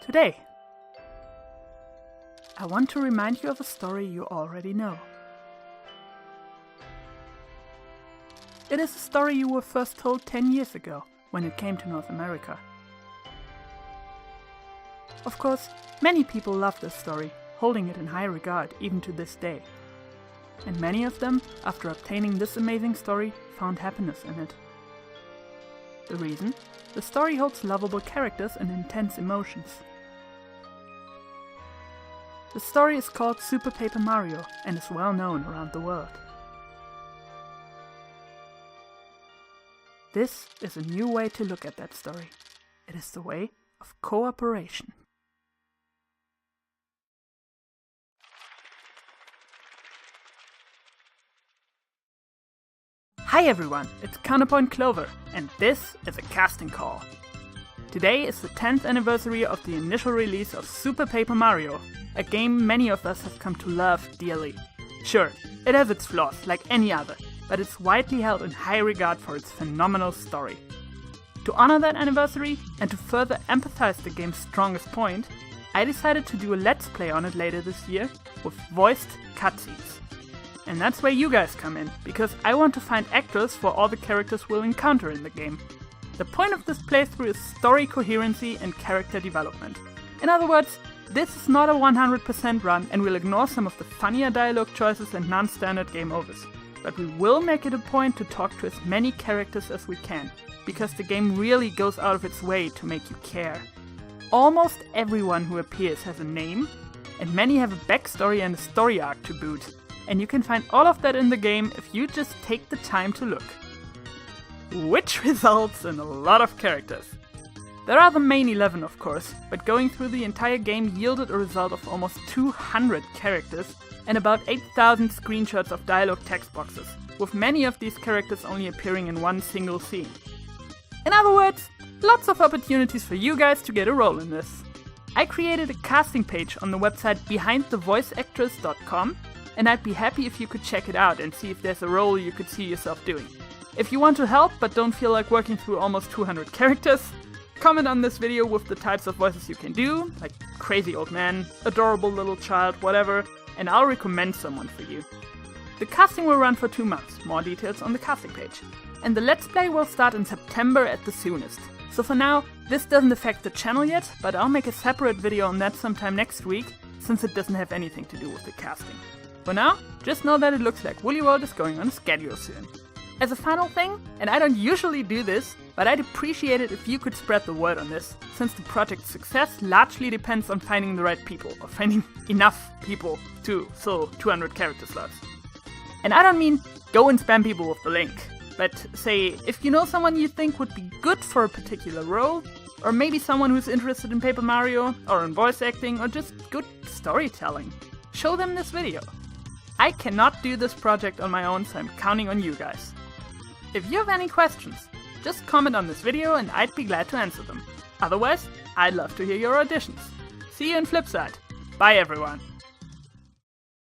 Today, I want to remind you of a story you already know. It is a story you were first told 10 years ago, when it came to North America. Of course, many people love this story, holding it in high regard even to this day. And many of them, after obtaining this amazing story, found happiness in it. The reason? The story holds lovable characters and intense emotions. The story is called Super Paper Mario and is well known around the world. This is a new way to look at that story. It is the way of cooperation. Hi everyone, it's Counterpoint Clover, and this is a casting call. Today is the 10th anniversary of the initial release of Super Paper Mario, a game many of us have come to love dearly. Sure, it has its flaws, like any other, but it's widely held in high regard for its phenomenal story. To honor that anniversary, and to further empathize the game's strongest point, I decided to do a Let's Play on it later this year, with voiced cutscenes. And that's where you guys come in, because I want to find actors for all the characters we'll encounter in the game. The point of this playthrough is story coherency and character development. In other words, this is not a 100% run and we'll ignore some of the funnier dialogue choices and non-standard game overs. But we will make it a point to talk to as many characters as we can, because the game really goes out of its way to make you care. Almost everyone who appears has a name, and many have a backstory and a story arc to boot. And you can find all of that in the game if you just take the time to look. Which results in a lot of characters. There are the main 11 of course, but going through the entire game yielded a result of almost 200 characters and about 8,000 screenshots of dialogue text boxes, with many of these characters only appearing in one single scene. In other words, lots of opportunities for you guys to get a role in this. I created a casting page on the website behindthevoiceactress.com, and I'd be happy if you could check it out and see if there's a role you could see yourself doing. If you want to help but don't feel like working through almost 200 characters, comment on this video with the types of voices you can do, like crazy old man, adorable little child, whatever, and I'll recommend someone for you. The casting will run for 2 months, more details on the casting page. And the Let's Play will start in September at the soonest. So for now, this doesn't affect the channel yet, but I'll make a separate video on that sometime next week, since it doesn't have anything to do with the casting. For now, just know that it looks like Woolly World is going on a schedule soon. As a final thing, and I don't usually do this, but I'd appreciate it if you could spread the word on this, since the project's success largely depends on finding the right people, or finding enough people to fill 200 character slots. And I don't mean go and spam people with the link, but say if you know someone you think would be good for a particular role, or maybe someone who's interested in Paper Mario, or in voice acting, or just good storytelling, show them this video. I cannot do this project on my own, so I'm counting on you guys. If you have any questions, just comment on this video and I'd be glad to answer them. Otherwise, I'd love to hear your auditions. See you in Flipside. Bye everyone.